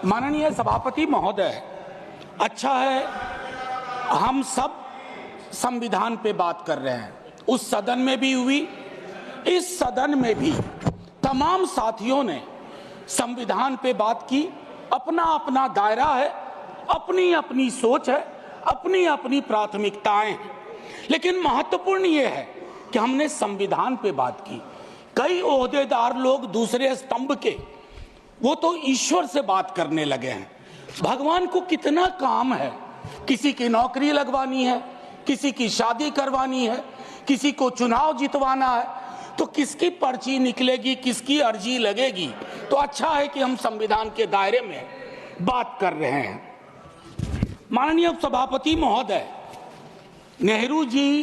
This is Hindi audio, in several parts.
माननीय सभापति महोदय, अच्छा है हम सब संविधान पे बात कर रहे हैं। उस सदन में भी हुई, इस सदन में भी तमाम साथियों ने संविधान पे बात की। अपना अपना दायरा है, अपनी अपनी सोच है, अपनी अपनी प्राथमिकताएं हैं, लेकिन महत्वपूर्ण ये है कि हमने संविधान पे बात की। कई ओहदेदार लोग दूसरे स्तंभ के, वो तो ईश्वर से बात करने लगे हैं। भगवान को कितना काम है, किसी की नौकरी लगवानी है, किसी की शादी करवानी है, किसी को चुनाव जितवाना है, तो किसकी पर्ची निकलेगी, किसकी अर्जी लगेगी। तो अच्छा है कि हम संविधान के दायरे में बात कर रहे हैं। माननीय सभापति महोदय, नेहरू जी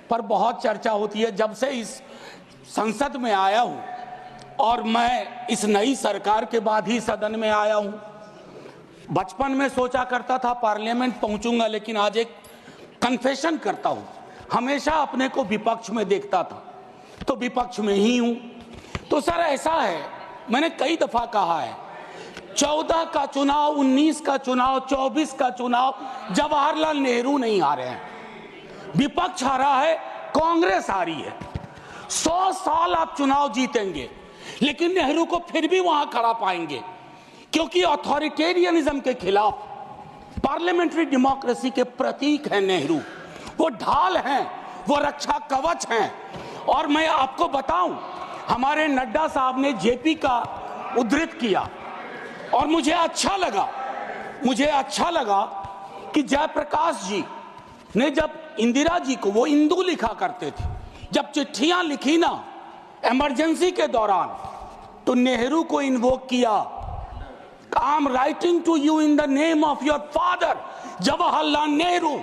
पर बहुत चर्चा होती है। जब से इस संसद में आया हूं और मैं इस नई सरकार के बाद ही सदन में आया हूं, बचपन में सोचा करता था पार्लियामेंट पहुंचूंगा, लेकिन आज एक कन्फेशन करता हूं, हमेशा अपने को विपक्ष में देखता था, तो विपक्ष में ही हूं। तो सर ऐसा है, मैंने कई दफा कहा है, 14 का चुनाव, 19 का चुनाव, 24 का चुनाव जवाहरलाल नेहरू नहीं हारे हैं, विपक्ष हारा है, कांग्रेस हारी है। 100 साल आप चुनाव जीतेंगे, लेकिन नेहरू को फिर भी वहां खड़ा पाएंगे, क्योंकि अथॉरिटेरियनिज्म के खिलाफ, पार्लियामेंट्री डेमोक्रेसी के प्रतीक हैं नेहरू। वो ढाल हैं, वो रक्षा कवच हैं। और मैं आपको बताऊं, हमारे नड्डा साहब ने जेपी का उद्धृत किया और मुझे अच्छा लगा कि जयप्रकाश जी ने जब इंदिरा जी को, वो इंदू लिखा करते थे, जब चिट्ठियां लिखी ना इमरजेंसी के दौरान, तो नेहरू को इन्वोक किया। I am writing to you in the name of your father Jawaharlal Nehru.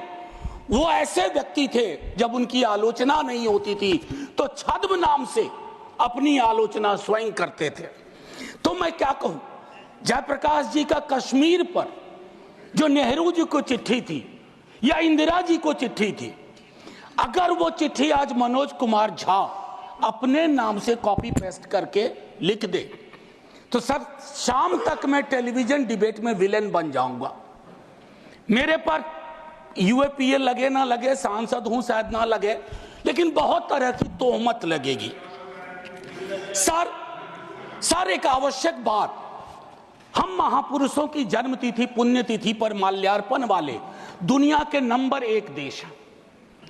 वो ऐसे व्यक्ति थे, जब उनकी आलोचना नहीं होती थी तो छद्म नाम से अपनी आलोचना स्वयं करते थे। तो मैं क्या कहूं, जयप्रकाश जी का कश्मीर पर जो नेहरू जी को चिट्ठी थी या इंदिरा जी को चिट्ठी थी, अगर वो चिट्ठी आज मनोज कुमार झा अपने नाम से कॉपी पेस्ट करके लिख दे, तो सर शाम तक मैं टेलीविजन डिबेट में विलेन बन जाऊंगा। मेरे पर यूएपीए लगे ना लगे, सांसद हूं शायद ना लगे, लेकिन बहुत तरह की तोहमत लगेगी। सर एक आवश्यक बात, हम महापुरुषों की जन्मतिथि पुण्यतिथि पर माल्यार्पण वाले दुनिया के नंबर 1 देश हैं।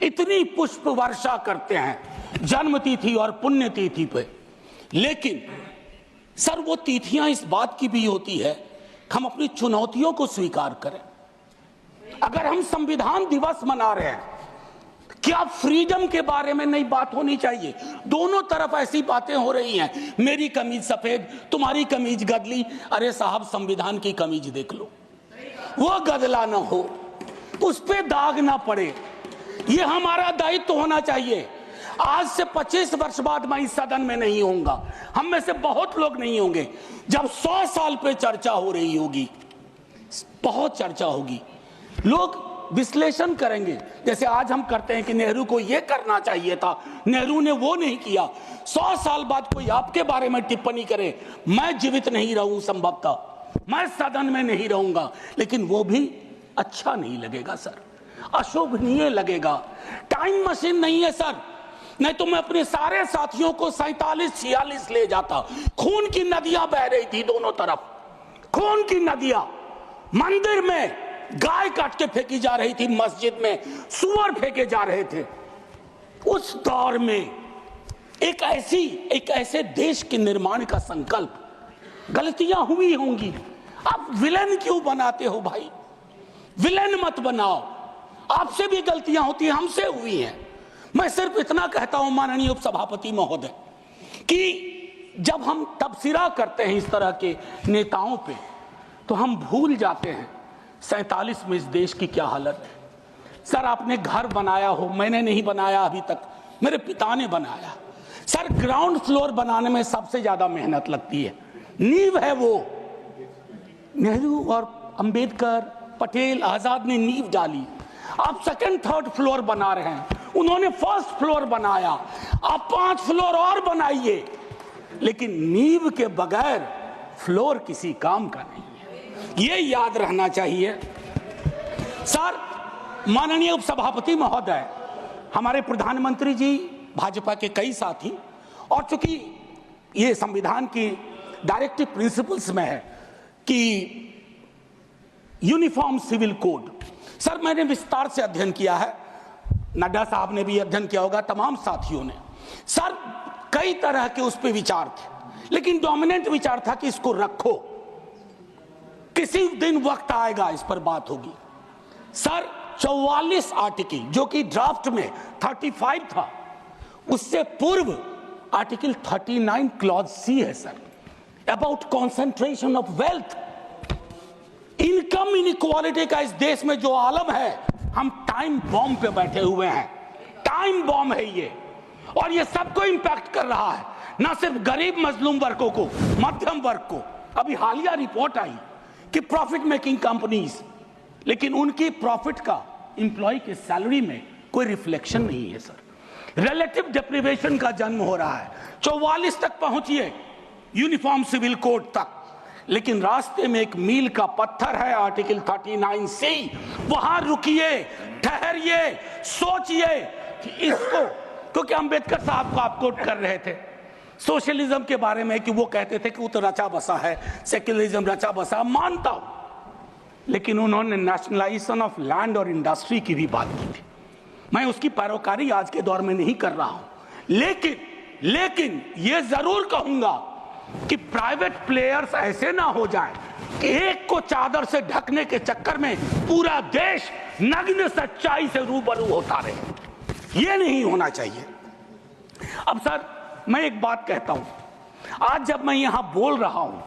इतनी पुष्प वर्षा करते हैं जन्मतिथि और पुण्यतिथि पे, लेकिन सर वो तिथियां इस बात की भी होती है कि हम अपनी चुनौतियों को स्वीकार करें। अगर हम संविधान दिवस मना रहे हैं, क्या फ्रीडम के बारे में नहीं बात होनी चाहिए? दोनों तरफ ऐसी बातें हो रही हैं, मेरी कमीज सफेद, तुम्हारी कमीज गदली। अरे साहब, संविधान की कमीज देख लो, वो गदला ना हो, उस पे दाग ना पड़े। ये हमारा दायित्व होना चाहिए। आज से 25 वर्ष बाद मैं इस सदन में नहीं होऊंगा, हम में से बहुत लोग नहीं होंगे। जब 100 साल पे चर्चा हो रही होगी, बहुत चर्चा होगी, लोग विश्लेषण करेंगे, जैसे आज हम करते हैं कि नेहरू को यह करना चाहिए था, नेहरू ने वो नहीं किया। 100 साल बाद कोई आपके बारे में टिप्पणी करे, मैं जीवित नहीं रहूं, संभवतः मैं सदन में नहीं रहूंगा, लेकिन वो भी अच्छा नहीं लगेगा सर, अशोभनीय लगेगा। टाइम मशीन नहीं है सर, नहीं तो मैं अपने सारे साथियों को 47-46 ले जाता। खून की नदियां बह रही थी दोनों तरफ, खून की नदियां, मंदिर में गाय काट के फेंकी जा रही थी, मस्जिद में सुअर फेंके जा रहे थे। उस दौर में एक ऐसे देश के निर्माण का संकल्प, गलतियां हुई होंगी। आप विलेन क्यों बनाते हो भाई? विलेन मत बनाओ, आपसे भी गलतियां होती हैं, हमसे हुई हैं। मैं सिर्फ इतना कहता हूं माननीय उपसभापति महोदय, कि जब हम तबसरा करते हैं इस तरह के नेताओं पे, तो हम भूल जाते हैं 47 में इस देश की क्या हालत है। सर आपने घर बनाया हो, मैंने नहीं बनाया अभी तक, मेरे पिता ने बनाया। सर ग्राउंड फ्लोर बनाने में सबसे ज्यादा मेहनत लगती है, नींव है वो। नेहरू और अंबेडकर, पटेल, आजाद ने नींव डाली। आप सेकंड थर्ड फ्लोर बना रहे हैं, उन्होंने फर्स्ट फ्लोर बनाया, आप 5 फ्लोर और बनाइए, लेकिन नींव के बगैर फ्लोर किसी काम का नहीं है। ये याद रहना चाहिए। सर, माननीय उपसभापति महोदय, हमारे प्रधानमंत्री जी, भाजपा के कई साथी, और चूंकि ये संविधान की डायरेक्टिव प्रिंसिपल्स में है कि यूनिफॉर्म सिविल कोड, सर मैंने विस्तार से अध्ययन किया है, नड्डा साहब ने भी अध्ययन किया होगा, तमाम साथियों ने। सर, कई तरह के उस पे विचार थे, लेकिन डोमिनेंट विचार था कि इसको रखो, किसी दिन वक्त आएगा इस पर बात होगी। सर, 44 आर्टिकल जो कि ड्राफ्ट में 35 था, उससे पूर्व आर्टिकल 39 क्लॉज सी है sir, about concentration of wealth. Income inequality का इस देश में जो आलम है, हम टाइम बॉम्ब पे बैठे हुए हैं, टाइम बॉम्ब है ये, और ये सबको इंपैक्ट कर रहा है, ना सिर्फ गरीब मजलूम वर्गों को, मध्यम वर्ग को। अभी हालिया रिपोर्ट आई कि प्रॉफिट मेकिंग कंपनीज, लेकिन उनकी प्रॉफिट का एम्प्लॉय के सैलरी में कोई रिफ्लेक्शन नहीं है सर। रिलेटिव डिप्रिवेशन का जन्म हो रहा है। 44 तक पहुंचिए यूनिफॉर्म सिविल कोड तक, लेकिन रास्ते में एक मील का पत्थर है आर्टिकल 39C। वहां रुकिए, ठहरिए, सोचिए कि इसको, क्योंकि अंबेडकर साहब को आप कोट कर रहे थे सोशलिज्म के बारे में कि वो कहते थे कि वो तो रचा बसा है, सेक्युलरिज्म रचा बसा, मानता हूं, लेकिन उन्होंने नेशनलाइजेशन ऑफ लैंड और इंडस्ट्री की भी बात की थी। मैं उसकी पैरोकारी आज के दौर में नहीं कर रहा हूं, लेकिन ये जरूर कहूंगा कि प्राइवेट प्लेयर्स ऐसे ना हो जाएं कि एक को चादर से ढकने के चक्कर में पूरा देश नग्न सच्चाई से रूबरू होता रहे। ये नहीं होना चाहिए। अब सर, मैं एक बात कहता हूं, आज जब मैं यहां बोल रहा हूं,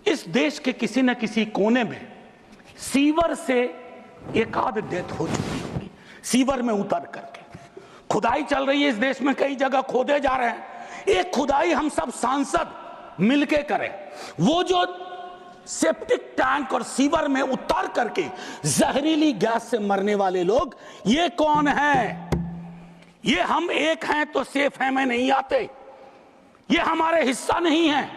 इस देश के किसी न किसी कोने में सीवर से एक आध डेथ हो चुकी होगी, सीवर में उतर करके। खुदाई चल रही है इस देश में, कई जगह खोदे जा रहे हैं। एक खुदाई हम सब सांसद मिलके करें। वो जो सेप्टिक टैंक और सीवर में उतर करके जहरीली गैस से मरने वाले लोग, ये कौन है? ये हम एक हैं तो सेफ हैं में नहीं आते, ये हमारे हिस्सा नहीं है,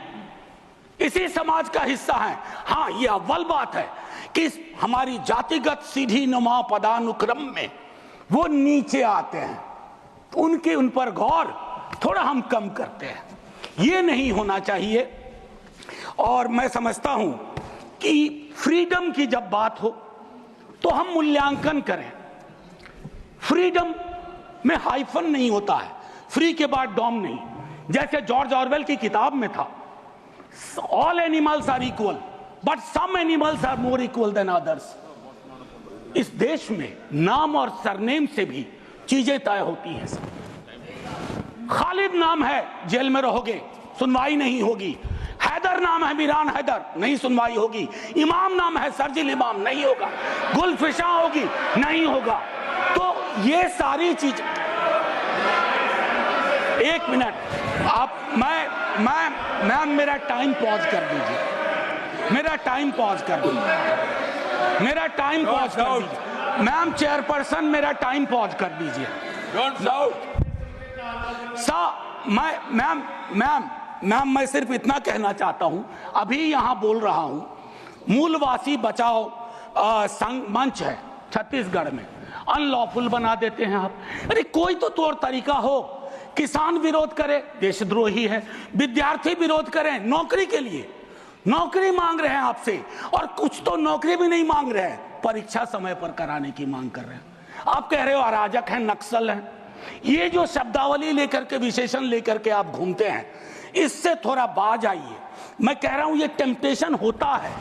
इसी समाज का हिस्सा है। हाँ, ये अव्वल बात है कि हमारी जातिगत सीढ़ी नुमा पदानुक्रम में वो नीचे आते हैं, उन पर गौर थोड़ा हम कम करते हैं। ये नहीं होना चाहिए। और मैं समझता हूं कि फ्रीडम की जब बात हो तो हम मूल्यांकन करें। फ्रीडम में हाइफन नहीं होता है, फ्री के बाद डॉम नहीं, जैसे जॉर्ज ऑरवेल की किताब में था, all animals are equal but some animals are more equal than others. इस देश में नाम और सरनेम से भी चीजें तय होती हैं। खालिद नाम है, जेल में रहोगे, सुनवाई नहीं होगी। हैदर नाम है, मीरान हैदर, नहीं सुनवाई होगी। इमाम नाम है, सरजिल इमाम, नहीं होगा। गुलफिशा होगी, नहीं होगा। तो ये सारी चीज, एक मिनट, आप मैं मेरा टाइम पॉज कर दीजिए, मेरा टाइम पॉज कर दीजिए, मेरा टाइम पॉज कर दीजिए। मैम चेयरपर्सन, मेरा टाइम पॉज कर दीजिए। मैम मैं सिर्फ इतना कहना चाहता हूं, अभी यहां बोल रहा हूं, मूलवासी बचाओ संघ मंच है छत्तीसगढ़ में, अनलॉफुल बना देते हैं आप। अरे कोई तो तौर तरीका हो। किसान विरोध करे, देशद्रोही है। विद्यार्थी विरोध करें, नौकरी के लिए नौकरी मांग रहे हैं आपसे, और कुछ तो नौकरी भी नहीं मांग रहे हैं, परीक्षा समय पर कराने की मांग कर रहे हैं। आप कह रहे हो अराजक हैं, नक्सल हैं। ये जो शब्दावली लेकर के, विशेषण लेकर के आप घूमते हैं, इससे थोड़ा बाज आइए। मैं कह रहा हूं ये टेम्पटेशन होता है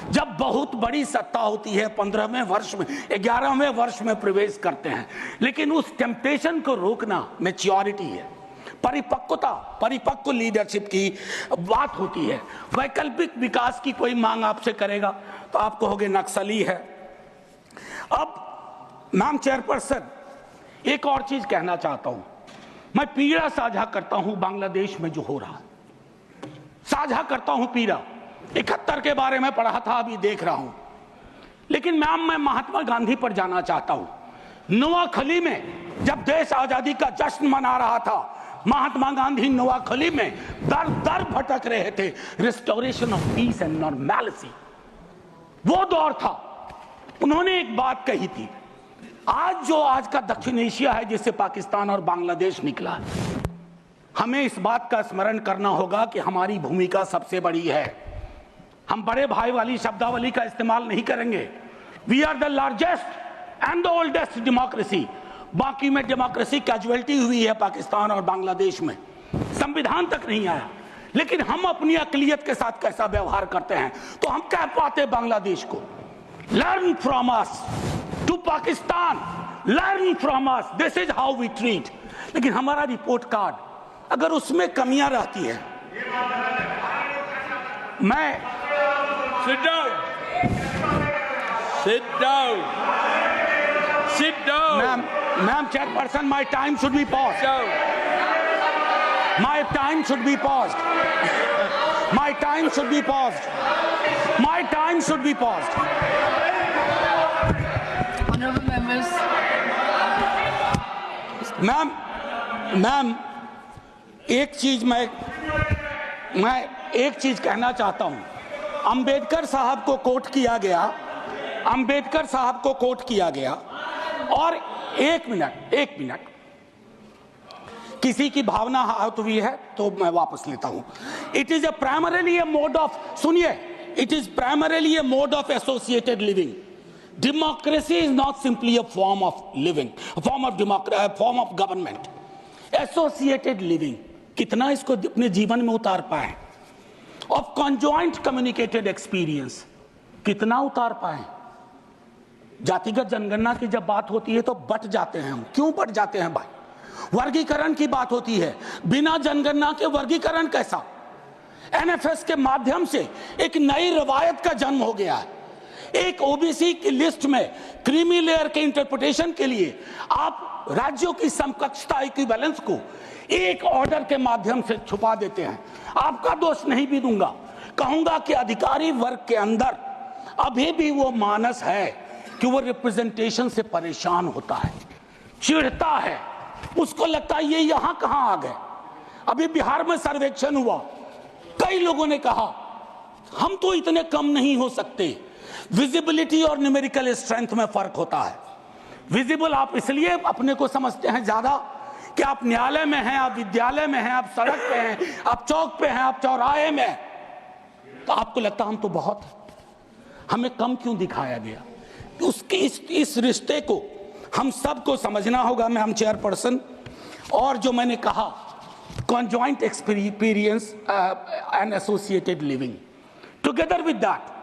जब बहुत बड़ी सत्ता होती है, 15वें वर्ष में, 11वें वर्ष में प्रवेश करते हैं, लेकिन उस टेम्पटेशन को रोकना मैच्योरिटी है, परिपक्वता, परिपक्व लीडरशिप की बात होती है। वैकल्पिक विकास की कोई मांग आपसे करेगा तो आप कहोगे नक्सली है। अब मैम चेयरपर्सन, एक और चीज कहना चाहता हूं। मैं पीड़ा साझा करता हूं बांग्लादेश में जो हो रहा, साझा करता हूं पीड़ा। 71 के बारे में पढ़ा था, अभी देख रहा हूं। लेकिन मैम मैं महात्मा गांधी पर जाना चाहता हूं। नोआखली में जब देश आजादी का जश्न मना रहा था, महात्मा गांधी नोआखली में दर दर भटक रहे थे, restoration of peace and normality. वो दौर था। उन्होंने एक बात कही थी, आज का दक्षिण एशिया है जिससे पाकिस्तान और बांग्लादेश निकला है, हमें इस बात का स्मरण करना होगा कि हमारी भूमिका सबसे बड़ी है। हम बड़े भाई वाली शब्दावली का इस्तेमाल नहीं करेंगे। We are the largest and the oldest democracy. बाकी में डेमोक्रेसी कैजुअलिटी हुई है पाकिस्तान और बांग्लादेश में, संविधान तक नहीं आया। लेकिन हम अपनी अकलियत के साथ कैसा व्यवहार करते हैं, तो हम कह पाते बांग्लादेश को, learn from us, to Pakistan learn from us, this is how we treat. लेकिन हमारा रिपोर्ट कार्ड अगर उसमें कमियां रहती है, मैं Sit down. Sit down. Sit down. Ma'am, chairperson, my time should be paused. Down. My time should be paused. My time should be paused. My time should be paused. Honorable members. Ma'am, एक चीज मैं एक चीज कहना चाहता हूं। अंबेडकर साहब को कोट किया गया, अंबेडकर साहब को कोट किया गया, और एक मिनट किसी की भावना आहत हुई है तो मैं वापस लेता हूं। It is primarily a mode of, सुनिए, it is primarily a mode of associated living. Democracy is not simply a form of living, form of government. Associated living, कितना इसको अपने जीवन में उतार पाए? ऑफ कॉन्जॉइंट कम्युनिकेटेड एक्सपीरियंस, कितना उतार पाए? जातिगत जनगणना की जब बात होती है तो बट जाते हैं हम। क्यों बट जाते हैं भाई? वर्गीकरण की बात होती है, बिना जनगणना के वर्गीकरण कैसा? एनएफएस के माध्यम से एक नई रवायत का जन्म हो गया है। एक ओबीसी की लिस्ट में क्रीमी लेयर के इंटरप्रिटेशन के लिए आप राज्यों की समकक्षता इक्विवेलेंस को एक ऑर्डर के माध्यम से छुपा देते हैं। आपका दोष नहीं भी दूंगा, कहूंगा कि अधिकारी वर्ग के अंदर अभी भी वो मानस है कि वो रिप्रेजेंटेशन से परेशान होता है, चिढ़ता है, उसको लगता है ये यहां कहां आ गए। अभी बिहार में सर्वेक्षण हुआ, कई लोगों ने कहा हम तो इतने कम नहीं हो सकते। विजिबिलिटी और न्यूमेरिकल स्ट्रेंथ में फर्क होता है। विजिबल आप इसलिए अपने को समझते हैं ज्यादा कि आप न्यायालय में हैं, आप विद्यालय में हैं, आप सड़क पे हैं, आप चौक पे हैं, आप चौराहे में हैं, तो आपको लगता हम तो बहुत, हमें कम क्यों दिखाया गया? उसके इस रिश्ते को हम सबको समझना होगा। मैम चेयरपर्सन, और जो मैंने कहा conjoint experience and associated living, together with that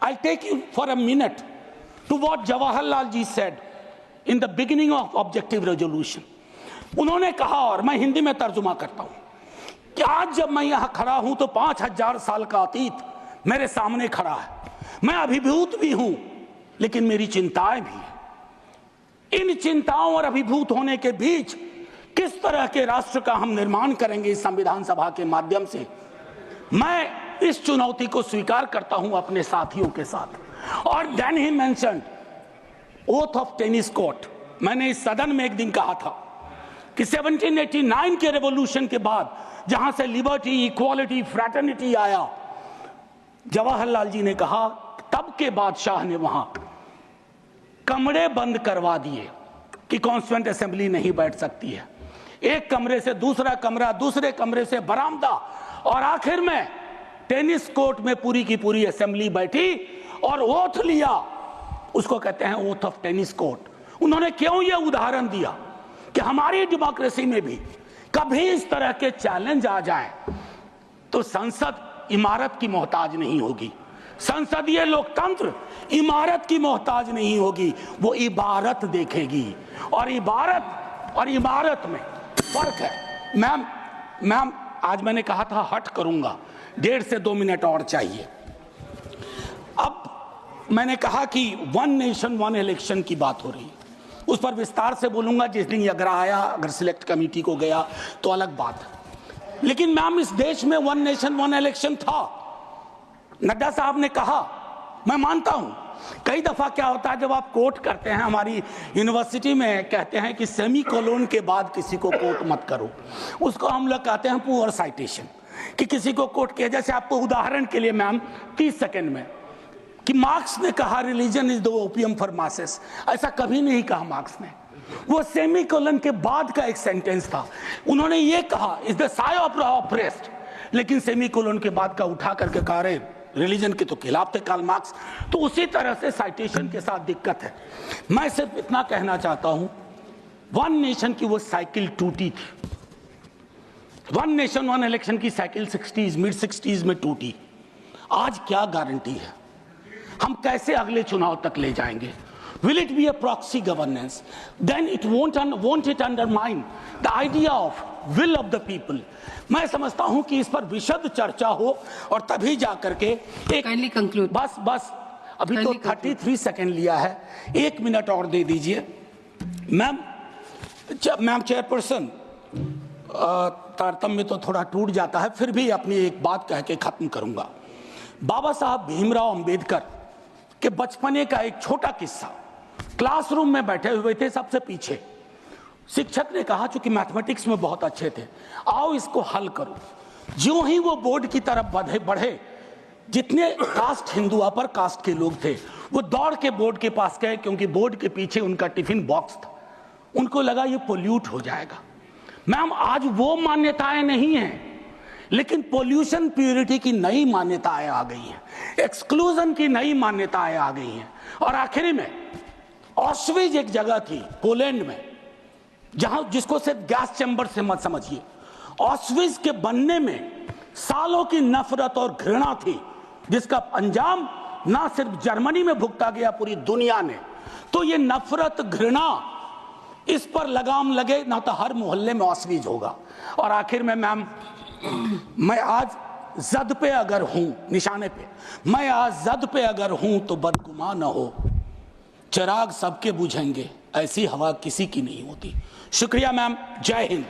I'll take you for a minute to what Jawaharlal ji said in the beginning of objective resolution. उन्होंने कहा, और मैं हिंदी में तर्जुमा करता हूं, कि आज जब मैं यहां खड़ा हूं तो 5000 साल का अतीत मेरे सामने खड़ा है। मैं अभिभूत भी हूं, लेकिन मेरी चिंताएं भी हैं। इन चिंताओं और अभिभूत होने के बीच किस तरह के राष्ट्र का हम निर्माण करेंगे इस संविधान सभा के माध्यम से, मैं इस चुनौती को स्वीकार करता हूं अपने साथियों के साथ। और then he mentioned oath of tennis court. मैंने इस सदन में एक दिन कहा था कि 1789 के रेवोल्यूशन के बाद जहां से लिबर्टी, इक्वालिटी, फ्रैटर्निटी आया, जवाहरलाल जी ने कहा तब के बादशाह ने वहां कमरे बंद करवा दिए कि कॉन्स्टिट्यूएंट असेंबली नहीं बैठ सकती है। एक कमरे से दूसरा कमरा, दूसरे कमरे से बरामदा, और आखिर में टेनिस कोर्ट में पूरी की पूरी असेंबली बैठी और ओथ लिया। उसको कहते हैं ओथ ऑफ टेनिस कोर्ट। उन्होंने क्यों यह उदाहरण दिया कि हमारी डेमोक्रेसी में भी कभी इस तरह के चैलेंज आ जाए तो संसद इमारत की मोहताज नहीं होगी। संसदीय लोकतंत्र इमारत की मोहताज नहीं होगी, वो इबारत देखेगी। और इबारत में फर्क है। मैम आज मैंने कहा था हट करूंगा, 1.5 से 2 मिनट और चाहिए। अब मैंने कहा कि वन नेशन वन इलेक्शन की बात हो रही है, उस पर विस्तार से बोलूंगा जिस दिन अगर आया, अगर सिलेक्ट कमेटी को गया तो अलग बात है। लेकिन मैम इस देश में वन नेशन वन इलेक्शन था। नड्डा साहब ने कहा, मैं मानता हूं, कई दफा क्या होता है जब आप कोट करते हैं, हमारी यूनिवर्सिटी में कहते हैं कि सेमी कोलोन के बाद किसी को कोट मत करो, उसको हम लोग कहते हैं पुअर साइटेशन, कि किसी को कोट किया। जैसे आपको उदाहरण के लिए मैम 30 सेकंड में कि मार्क्स ने कहा religion is the opium for masses. ऐसा कभी नहीं कहा मार्क्स ने। वो सेमीकोलन के बाद का एक सेंटेंस था। उन्होंने ये कहा is the Sai of oppressed, लेकिन सेमीकोलन के बाद का उठा करके कहा रहे रिलीजन के तो खिलाफ थे कार्ल मार्क्स। तो उसी तरह से साइटेशन के साथ दिक्कत है। मैं सिर्फ इतना कहना चाहता हूं, वन नेशन की वो साइकिल टूटी थी। वन नेशन वन इलेक्शन की साइकिल 60s मिड 60s में टूटी। आज क्या गारंटी है हम कैसे अगले चुनाव तक ले जाएंगे? Will it be a proxy governance? Then it won't it undermine the idea of will of the people? मैं समझता हूं कि इस पर विशद चर्चा हो और तभी जा करके एक Kindly conclude. बस अभी तो 33 सेकंड लिया है, 1 मिनट और दे दीजिए। मैम चेयरपर्सन, तारतम्य तो थोड़ा टूट जाता है, फिर भी अपनी एक बात कह के खत्म करूंगा। बाबा साहब भीमराव अंबेडकर के बचपने का एक छोटा किस्सा। क्लासरूम में बैठे हुए थे सबसे पीछे। शिक्षक ने कहा, चूंकि मैथमेटिक्स में बहुत अच्छे थे, आओ इसको हल करो। ज्यों ही वो बोर्ड की तरफ बढ़े, जितने कास्ट हिंदू अपर कास्ट के लोग थे वो दौड़ के बोर्ड के पास गए, क्योंकि बोर्ड के पीछे उनका टिफिन बॉक्स था। उनको लगा ये पोल्यूट हो जाएगा। मैम आज वो मान्यताएं नहीं हैं, लेकिन पोल्यूशन प्यूरिटी की नई मान्यताएं आ गई हैं, एक्सक्लूजन की नई मान्यताएं आ गई हैं। और आखिरी में ऑस्विज एक जगह थी पोलैंड में, जहां जिसको सिर्फ गैस चैम्बर से मत समझिए। ऑस्विज के बनने में सालों की नफरत और घृणा थी, जिसका अंजाम ना सिर्फ जर्मनी में भुगता गया, पूरी दुनिया ने। तो ये नफरत घृणा, इस पर लगाम लगे ना तो हर मोहल्ले में ऑस्विज होगा। और आखिर में मैम, मैं आज जद पे अगर हूं, निशाने पे, मैं आज जद पे अगर हूं तो बदगुमा न हो। चिराग सबके बुझेंगे, ऐसी हवा किसी की नहीं होती। शुक्रिया मैम, जय हिंद।